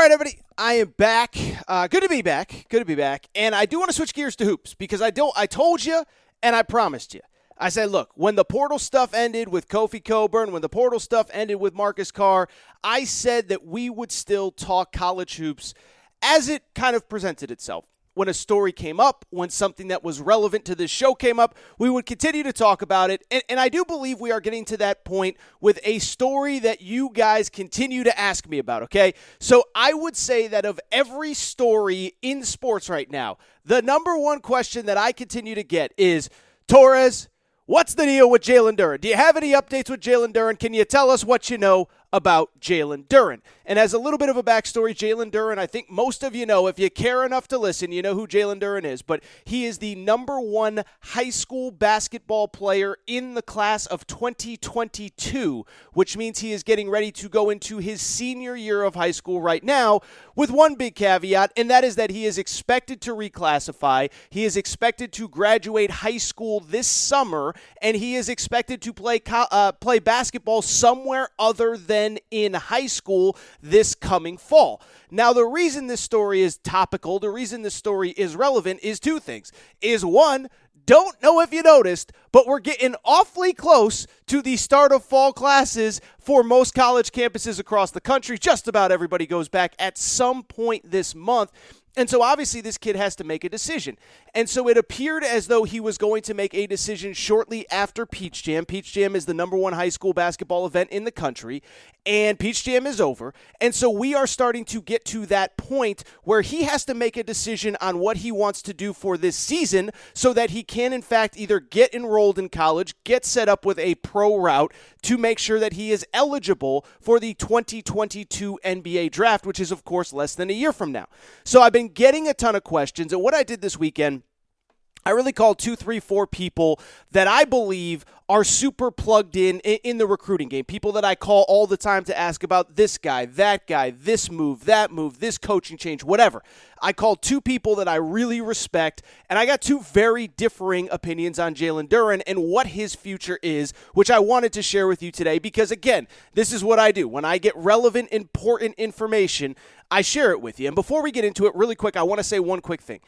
right, everybody, I am back. Good to be back. Good to be back. And I do want to switch gears to hoops because I told you and I promised you. I said, look, when the portal stuff ended with Kofi Coburn, when the portal stuff ended with Marcus Carr, I said that we would still talk college hoops as it kind of presented itself. When a story came up, when something that was relevant to this show came up, we would continue to talk about it. And I do believe we are getting to that point with a story that you guys continue to ask me about, okay? So I would say that of every story in sports right now, the number one question that I continue to get is, Torres, what's the deal with Jalen Duren? Do you have any updates with Jalen Duren? Can you tell us what you know about Jalen Duren? And as a little bit of a backstory, Jalen Duren, I think most of you know, if you care enough to listen, you know who Jalen Duren is, but he is the number one high school basketball player in the class of 2022, which means he is getting ready to go into his senior year of high school right now with one big caveat, and that is that he is expected to reclassify. He is expected to graduate high school this summer, and he is expected to play basketball somewhere other than in high school this coming fall. Now, the reason this story is topical, the reason this story is relevant is two things. Is one, don't know if you noticed, but we're getting awfully close to the start of fall classes for most college campuses across the country. Just about everybody goes back at some point this month. And so obviously this kid has to make a decision. And so it appeared as though he was going to make a decision shortly after Peach Jam. Peach Jam is the number one high school basketball event in the country, and Peach Jam is over. And so we are starting to get to that point where he has to make a decision on what he wants to do for this season so that he can, in fact, either get enrolled in college, get set up with a pro route to make sure that he is eligible for the 2022 NBA draft, which is, of course, less than a year from now. So I've been getting a ton of questions, and what I did this weekend, I really called 2, 3, 4 people that I believe are super plugged in the recruiting game. People that I call all the time to ask about this guy, this move, this coaching change, whatever. I called 2 people that I really respect, and I got 2 very differing opinions on Jalen Duren and what his future is, which I wanted to share with you today because, again, this is what I do. When I get relevant, important information, I share it with you. And before we get into it, really quick, I want to say one quick thing.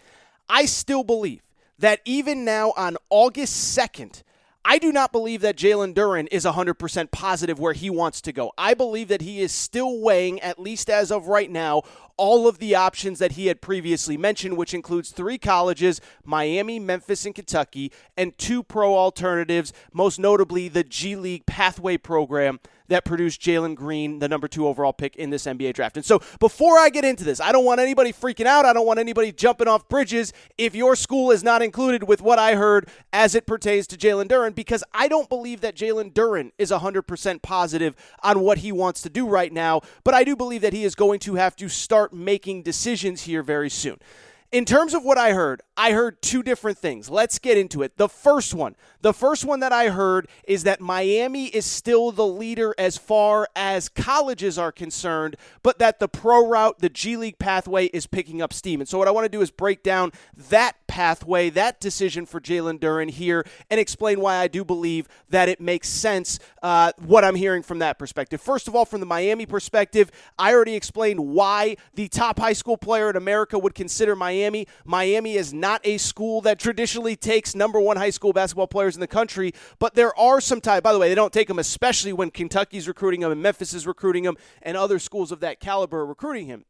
I still believe that even now on August 2nd, I do not believe that Jalen Duren is 100% positive where he wants to go. I believe that he is still weighing, at least as of right now, all of the options that he had previously mentioned, which includes 3 colleges, Miami, Memphis, and Kentucky, and 2 pro alternatives, most notably the G League Pathway program that produced Jalen Green, the number 2 overall pick in this NBA draft. And so before I get into this, I don't want anybody freaking out. I don't want anybody jumping off bridges if your school is not included with what I heard as it pertains to Jalen Duren, because I don't believe that Jalen Duren is 100% positive on what he wants to do right now, but I do believe that he is going to have to start making decisions here very soon. In terms of what I heard 2 different things. Let's get into it. The first one that I heard is that Miami is still the leader as far as colleges are concerned, but that the pro route, the G League pathway, is picking up steam. And so what I want to do is break down that pathway, that decision for Jalen Duren here, and explain why I do believe that it makes sense, what I'm hearing from that perspective. First of all, from the Miami perspective, I already explained why the top high school player in America would consider Miami. Miami is not a school that traditionally takes number one high school basketball players in the country, but there are some ties. By the way, they don't take them, especially when Kentucky's recruiting them and Memphis is recruiting them and other schools of that caliber are recruiting him.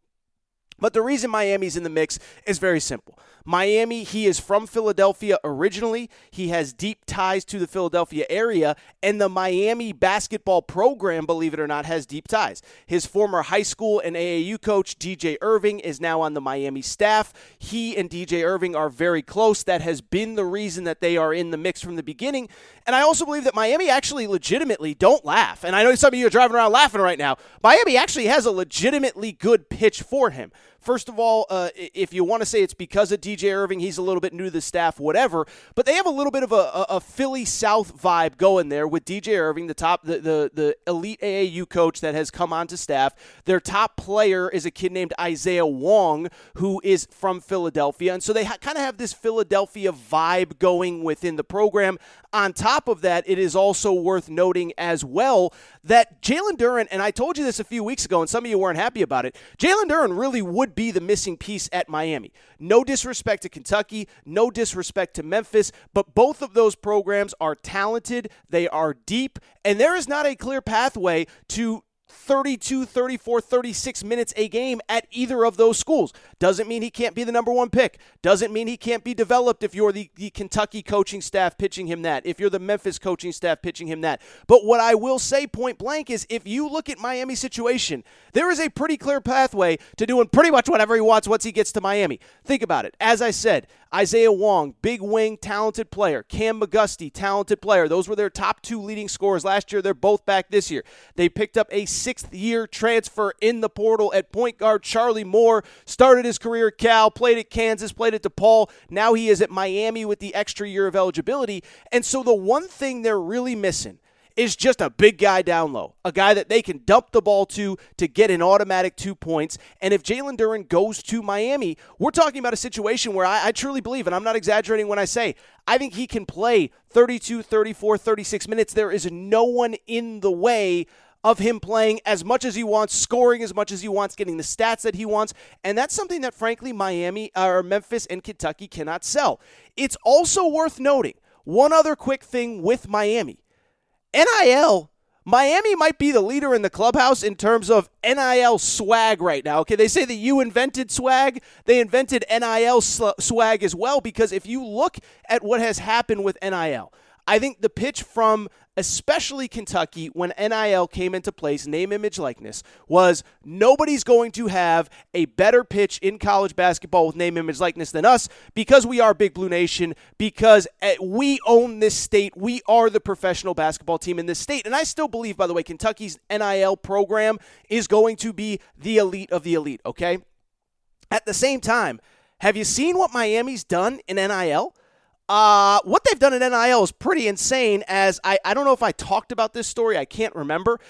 But the reason Miami's in the mix is very simple. Miami, he is from Philadelphia originally. He has deep ties to the Philadelphia area, and the Miami basketball program, believe it or not, has deep ties. His former high school and AAU coach, DJ Irving, is now on the Miami staff. He and DJ Irving are very close. That has been the reason that they are in the mix from the beginning. And I also believe that Miami actually legitimately, don't laugh, and I know some of you are driving around laughing right now, Miami actually has a legitimately good pitch for him. First of all, if you want to say it's because of DJ Irving, he's a little bit new to the staff, whatever. But they have a little bit of a Philly South vibe going there with DJ Irving, the elite AAU coach that has come onto staff. Their top player is a kid named Isaiah Wong, who is from Philadelphia. And so they kind of have this Philadelphia vibe going within the program. On top of that, it is also worth noting as well that Jalen Duren, and I told you this a few weeks ago, and some of you weren't happy about it, Jalen Duren really would be the missing piece at Miami. No disrespect to Kentucky, no disrespect to Memphis, but both of those programs are talented, they are deep, and there is not a clear pathway to 32, 34, 36 minutes a game at either of those schools. Doesn't mean he can't be the number one pick. Doesn't mean he can't be developed if you're the Kentucky coaching staff pitching him that, if you're the Memphis coaching staff pitching him that. But what I will say point blank is if you look at Miami's situation, there is a pretty clear pathway to doing pretty much whatever he wants once he gets to Miami. Think about it. As I said, Isaiah Wong, big wing, talented player. Cam McGusty, talented player. Those were their top two leading scorers last year. They're both back this year. They picked up a sixth-year transfer in the portal at point guard. Charlie Moore started his career at Cal, played at Kansas, played at DePaul. Now he is at Miami with the extra year of eligibility. And so the one thing they're really missing is just a big guy down low, a guy that they can dump the ball to get an automatic 2 points. And if Jalen Duren goes to Miami, we're talking about a situation where I truly believe, and I'm not exaggerating when I say, I think he can play 32, 34, 36 minutes. There is no one in the way of him playing as much as he wants, scoring as much as he wants, getting the stats that he wants. And that's something that, frankly, Miami or Memphis and Kentucky cannot sell. It's also worth noting, one other quick thing with Miami. NIL, Miami might be the leader in the clubhouse in terms of NIL swag right now. Okay, they say that you invented swag. They invented NIL swag as well, because if you look at what has happened with NIL, I think the pitch from especially Kentucky when NIL came into place, name, image, likeness, was nobody's going to have a better pitch in college basketball with name, image, likeness than us because we are Big Blue Nation, because we own this state. We are the professional basketball team in this state. And I still believe, by the way, Kentucky's NIL program is going to be the elite of the elite, okay? At the same time, have you seen what Miami's done in NIL? What they've done in NIL is pretty insane, as I don't know if I talked about this story. I can't remember.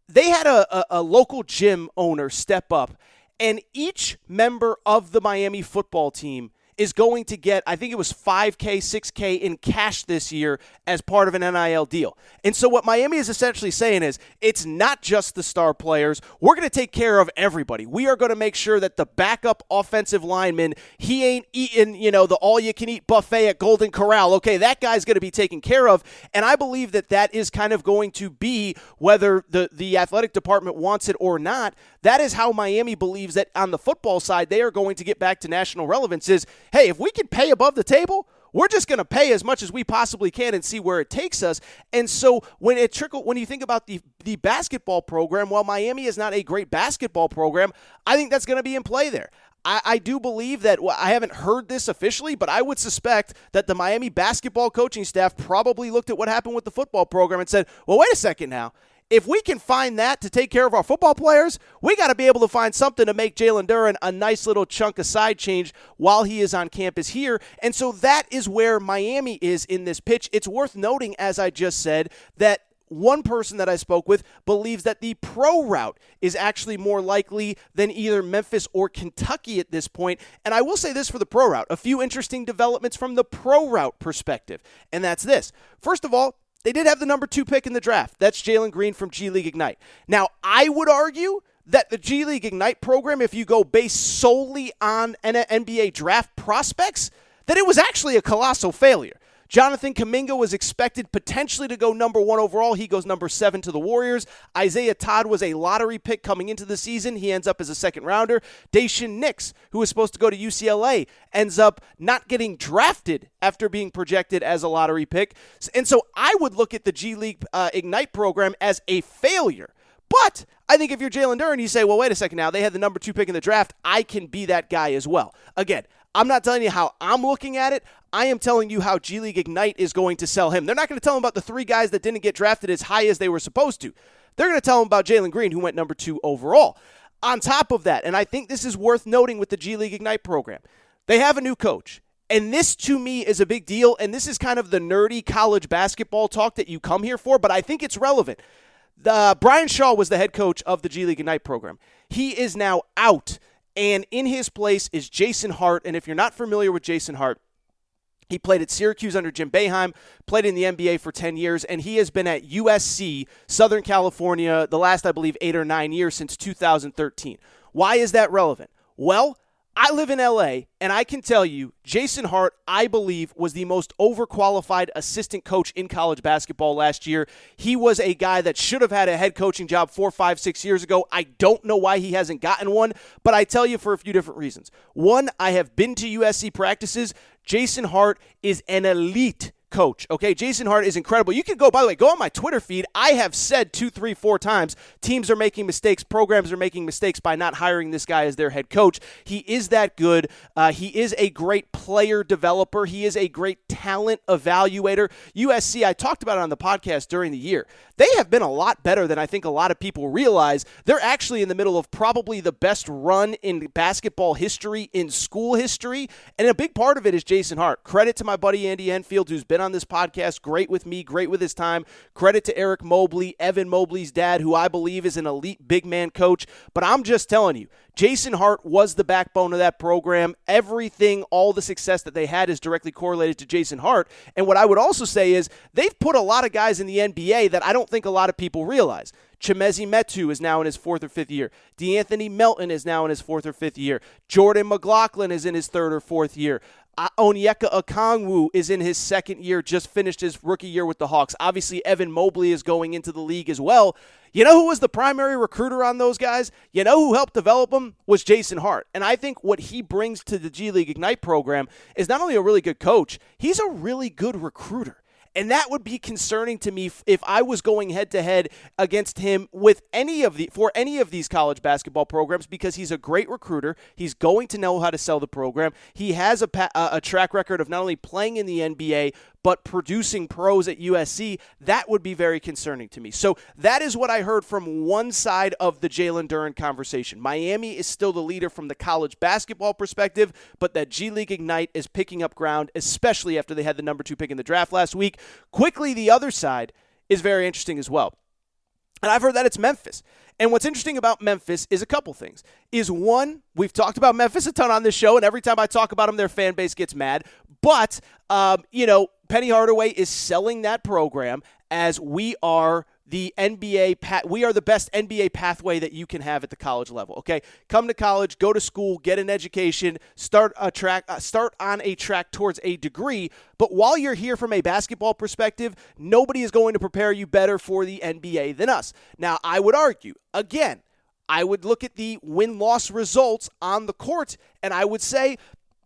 They had a local gym owner step up, and each member of the Miami football team is going to get, I think it was $5K, $6K in cash this year as part of an NIL deal. And so what Miami is essentially saying is, it's not just the star players. We're going to take care of everybody. We are going to make sure that the backup offensive lineman, he ain't eating, the all-you-can-eat buffet at Golden Corral. Okay, that guy's going to be taken care of. And I believe that that is kind of going to be, whether the athletic department wants it or not, that is how Miami believes that on the football side, they are going to get back to national relevance is, hey, if we can pay above the table, we're just going to pay as much as we possibly can and see where it takes us. And so when you think about the basketball program, while Miami is not a great basketball program, I think that's going to be in play there. I do believe that, well, I haven't heard this officially, but I would suspect that the Miami basketball coaching staff probably looked at what happened with the football program and said, well, wait a second now. If we can find that to take care of our football players, we got to be able to find something to make Jalen Duren a nice little chunk of side change while he is on campus here. And so that is where Miami is in this pitch. It's worth noting, as I just said, that one person that I spoke with believes that the pro route is actually more likely than either Memphis or Kentucky at this point. And I will say this for the pro route, a few interesting developments from the pro route perspective, and that's this. First of all, they did have the number 2 pick in the draft. That's Jalen Green from G League Ignite. Now, I would argue that the G League Ignite program, if you go based solely on NBA draft prospects, that it was actually a colossal failure. Jonathan Kuminga was expected potentially to go number 1 overall. He goes number 7 to the Warriors. Isaiah Todd was a lottery pick coming into the season. He ends up as a second rounder. Daishen Nix, who was supposed to go to UCLA, ends up not getting drafted after being projected as a lottery pick. And so I would look at the G League Ignite program as a failure. But I think if you're Jalen Duren, you say, well, wait a second now. They had the number 2 pick in the draft. I can be that guy as well. Again, I'm not telling you how I'm looking at it. I am telling you how G League Ignite is going to sell him. They're not going to tell him about the 3 guys that didn't get drafted as high as they were supposed to. They're going to tell him about Jalen Green, who went number 2 overall. On top of that, and I think this is worth noting with the G League Ignite program, they have a new coach. And this, to me, is a big deal, and this is kind of the nerdy college basketball talk that you come here for, but I think it's relevant. Brian Shaw was the head coach of the G League Ignite program. He is now out, and in his place is Jason Hart. And if you're not familiar with Jason Hart, He played at Syracuse under Jim Boeheim, played in the NBA for 10 years, and he has been at USC, Southern California, the last, I believe, 8 or 9 years since 2013. Why is that relevant? Well, I live in LA, and I can tell you, Jason Hart, I believe, was the most overqualified assistant coach in college basketball last year. He was a guy that should have had a head coaching job 4, 5, 6 years ago. I don't know why he hasn't gotten one, but I tell you for a few different reasons. One, I have been to USC practices. Jason Hart is an elite coach. Okay, Jason Hart is incredible. You can go, by the way, go on my Twitter feed. I have said 2, 3, 4 times, teams are making mistakes, programs are making mistakes by not hiring this guy as their head coach. He is that good. He is a great player developer. He is a great talent evaluator. USC, I talked about it on the podcast during the year. They have been a lot better than I think a lot of people realize. They're actually in the middle of probably the best run in basketball history, in school history, and a big part of it is Jason Hart. Credit to my buddy Andy Enfield, who's been on this podcast, great with me, great with his time. Credit to Eric Mobley, Evan Mobley's dad, who I believe is an elite big man coach. But I'm just telling you, Jason Hart was the backbone of that program. Everything, all the success that they had is directly correlated to Jason Hart. And what I would also say is they've put a lot of guys in the NBA that I don't think a lot of people realize. Chimezi Metu is now in his 4th or 5th year. DeAnthony Melton is now in his 4th or 5th year. Jordan McLaughlin is in his 3rd or 4th year. Onyeka Okongwu is in his 2nd year, just finished his rookie year with the Hawks. Obviously, Evan Mobley is going into the league as well. You know who was the primary recruiter on those guys? You know who helped develop them? Was Jason Hart. And I think what he brings to the G League Ignite program is not only a really good coach, he's a really good recruiter. And that would be concerning to me if I was going head-to-head against him with for any of these college basketball programs, because he's a great recruiter. He's going to know how to sell the program. He has a track record of not only playing in the NBA, but producing pros at USC. That would be very concerning to me. So that is what I heard from one side of the Jalen Duren conversation. Miami is still the leader from the college basketball perspective, but that G League Ignite is picking up ground, especially after they had the number 2 pick in the draft last week. Quickly, the other side is very interesting as well. And I've heard that it's Memphis. And what's interesting about Memphis is a couple things. Is one, we've talked about Memphis a ton on this show, and every time I talk about them, their fan base gets mad. But, Penny Hardaway is selling that program as we are the NBA, we are the best NBA pathway that you can have at the college level. Okay, come to college, go to school, get an education, start on a track towards a degree. But while you're here from a basketball perspective, nobody is going to prepare you better for the NBA than us. Now, I would argue again. I would look at the win-loss results on the court, and I would say,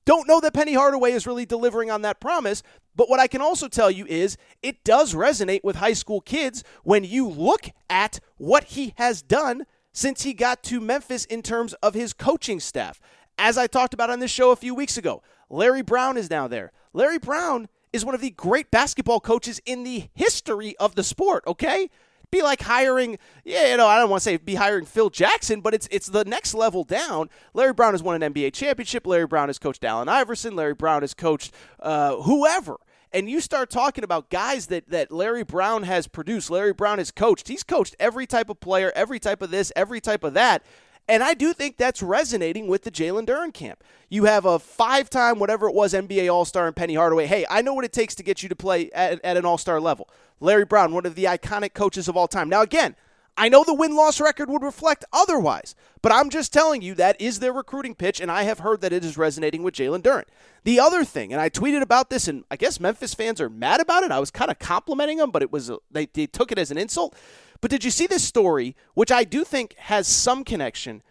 don't know that Penny Hardaway is really delivering on that promise. But what I can also tell you is it does resonate with high school kids when you look at what he has done since he got to Memphis in terms of his coaching staff. As I talked about on this show a few weeks ago, Larry Brown is now there. Larry Brown is one of the great basketball coaches in the history of the sport, okay? Be like hiring, I don't want to say be hiring Phil Jackson, but it's the next level down. Larry Brown has won an NBA championship. Larry Brown has coached Allen Iverson. Larry Brown has coached whoever. And you start talking about guys that Larry Brown has produced, Larry Brown has coached. He's coached every type of player, every type of this, every type of that. And I do think that's resonating with the Jalen Duren camp. You have a 5-time, whatever it was, NBA All-Star in Penny Hardaway. Hey, I know what it takes to get you to play at an All-Star level. Larry Brown, one of the iconic coaches of all time. Now, again, I know the win-loss record would reflect otherwise, but I'm just telling you that is their recruiting pitch, and I have heard that it is resonating with Jalen Duren. The other thing, and I tweeted about this, and I guess Memphis fans are mad about it. I was kind of complimenting them, but it was they took it as an insult. But did you see this story, which I do think has some connection,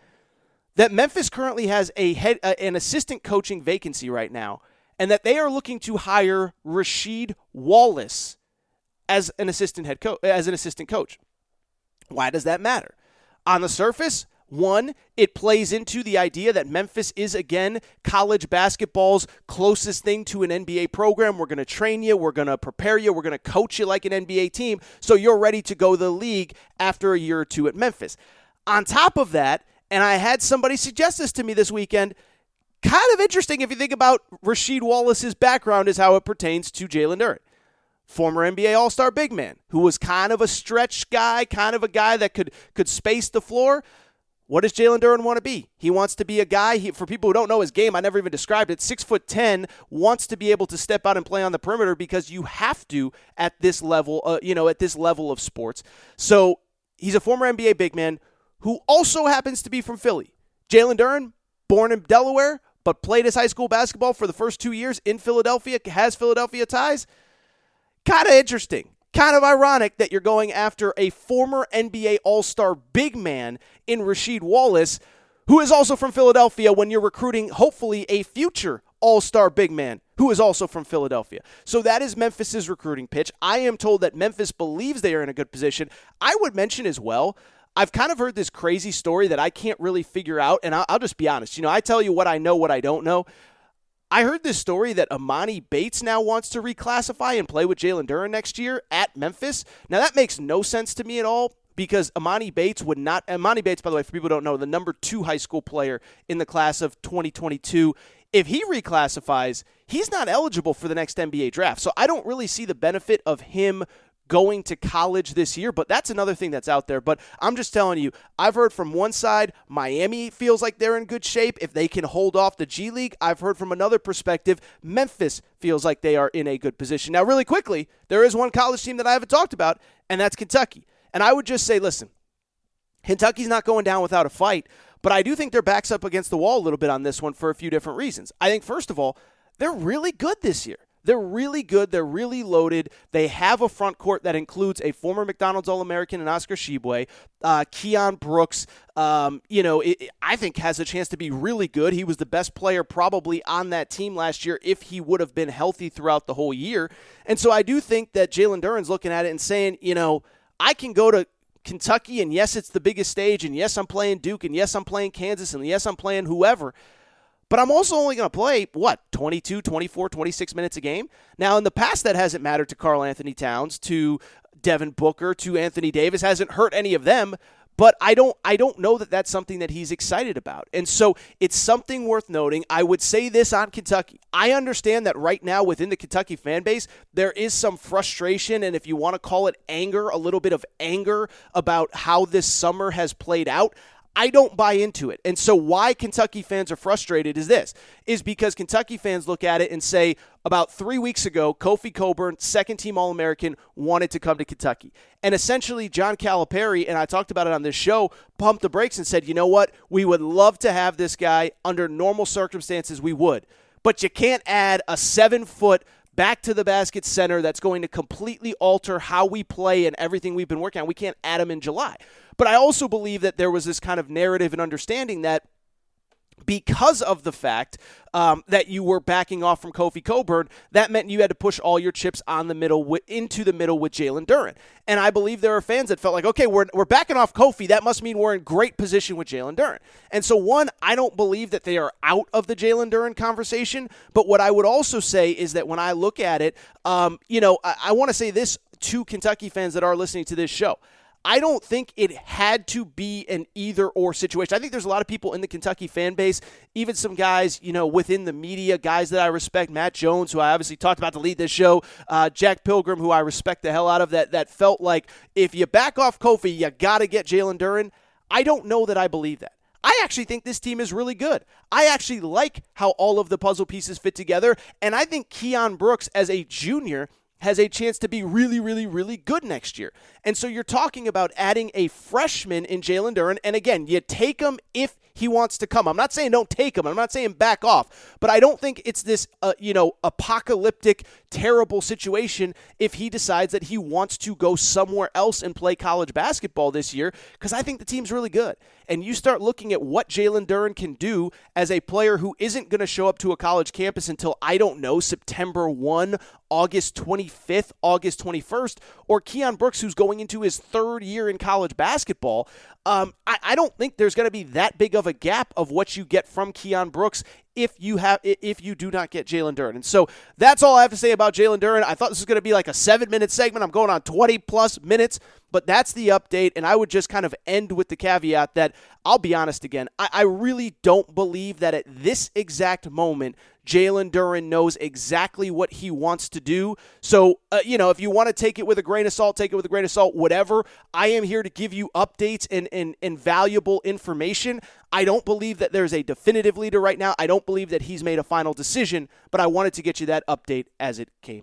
that Memphis currently has an assistant coaching vacancy right now, and that they are looking to hire Rasheed Wallace as an assistant coach? Why does that matter? On the surface, one, it plays into the idea that Memphis is, again, college basketball's closest thing to an NBA program. We're going to train you. We're going to prepare you. We're going to coach you like an NBA team so you're ready to go to the league after a year or two at Memphis. On top of that, and I had somebody suggest this to me this weekend, kind of interesting if you think about Rasheed Wallace's background is how it pertains to Jalen Duren. Former NBA All-Star big man who was kind of a stretch guy, kind of a guy that could space the floor. What does Jalen Duren want to be? He wants to be a guy, for people who don't know his game, I never even described it, 6'10", wants to be able to step out and play on the perimeter because you have to at this level, at this level of sports. So he's a former NBA big man who also happens to be from Philly. Jalen Duren, born in Delaware, but played his high school basketball for the first 2 years in Philadelphia, has Philadelphia ties. Kind of interesting. Kind of ironic that you're going after a former NBA All-Star big man in Rasheed Wallace, who is also from Philadelphia, when you're recruiting, hopefully, a future All-Star big man who is also from Philadelphia. So that is Memphis's recruiting pitch. I am told that Memphis believes they are in a good position. I would mention as well, I've kind of heard this crazy story that I can't really figure out, and I'll just be honest. I tell you what I know, what I don't know. I heard this story that Amani Bates now wants to reclassify and play with Jalen Duren next year at Memphis. Now, that makes no sense to me at all because Amani Bates, by the way, for people who don't know, the number 2 high school player in the class of 2022, if he reclassifies, he's not eligible for the next NBA draft. So I don't really see the benefit of him going to college this year, but that's another thing that's out there. But I'm just telling you, I've heard from one side, Miami feels like they're in good shape if they can hold off the G League. I've heard from another perspective, Memphis feels like they are in a good position. Now, really quickly, there is one college team that I haven't talked about, and that's Kentucky. And I would just say, listen, Kentucky's not going down without a fight, but I do think their back's up against the wall a little bit on this one for a few different reasons. I think, first of all, they're really good this year. They're really good. They're really loaded. They have a front court that includes a former McDonald's All-American in Oscar Tshiebwe. Keon Brooks, I think has a chance to be really good. He was the best player probably on that team last year if he would have been healthy throughout the whole year. And so I do think that Jalen Duren's looking at it and saying, I can go to Kentucky, and yes, it's the biggest stage, and yes, I'm playing Duke, and yes, I'm playing Kansas, and yes, I'm playing whoever. But I'm also only going to play, 22, 24, 26 minutes a game? Now, in the past, that hasn't mattered to Karl Anthony Towns, to Devin Booker, to Anthony Davis. Hasn't hurt any of them. But I don't know that that's something that he's excited about. And so it's something worth noting. I would say this on Kentucky. I understand that right now within the Kentucky fan base, there is some frustration, and if you want to call it anger, a little bit of anger about how this summer has played out. I don't buy into it. And so why Kentucky fans are frustrated is because Kentucky fans look at it and say, about 3 weeks ago, Kofi Cockburn, second-team All-American, wanted to come to Kentucky. And essentially, John Calipari, and I talked about it on this show, pumped the brakes and said, you know what? We would love to have this guy. Under normal circumstances, we would. But you can't add a 7-foot back-to-the-basket center that's going to completely alter how we play and everything we've been working on. We can't add him in July. But I also believe that there was this kind of narrative and understanding that because of the fact that you were backing off from Kofi Cockburn, that meant you had to push all your chips on the middle into the middle with Jalen Duren. And I believe there are fans that felt like, okay, we're backing off Kofi. That must mean we're in great position with Jalen Duren. And so, one, I don't believe that they are out of the Jalen Duren conversation. But what I would also say is that when I look at it, I want to say this to Kentucky fans that are listening to this show. I don't think it had to be an either-or situation. I think there's a lot of people in the Kentucky fan base, even some guys, within the media, guys that I respect, Matt Jones, who I obviously talked about to lead this show, Jack Pilgrim, who I respect the hell out of, that felt like if you back off Kofi, you got to get Jalen Duren. I don't know that I believe that. I actually think this team is really good. I actually like how all of the puzzle pieces fit together, and I think Keon Brooks as a junior has a chance to be really, really, really good next year. And so you're talking about adding a freshman in Jalen Duren. And again, you take him if he wants to come. I'm not saying don't take him. I'm not saying back off. But I don't think it's this, apocalyptic, terrible situation if he decides that he wants to go somewhere else and play college basketball this year, because I think the team's really good. And you start looking at what Jalen Duren can do as a player who isn't going to show up to a college campus until, I don't know, September 1, August 25th, August 21st, or Keon Brooks, who's going into his third year in college basketball. I don't think there's going to be that big of a gap of what you get from Keon Brooks if you do not get Jalen Duren. And so that's all I have to say about Jalen Duren. I thought this was going to be like a 7-minute segment. I'm going on 20-plus minutes, but that's the update. And I would just kind of end with the caveat that, I'll be honest again, I really don't believe that at this exact moment, Jalen Duren knows exactly what he wants to do. So, if you want to take it with a grain of salt, take it with a grain of salt, whatever. I am here to give you updates and valuable information. I don't believe that there's a definitive leader right now. I don't believe that he's made a final decision, but I wanted to get you that update as it came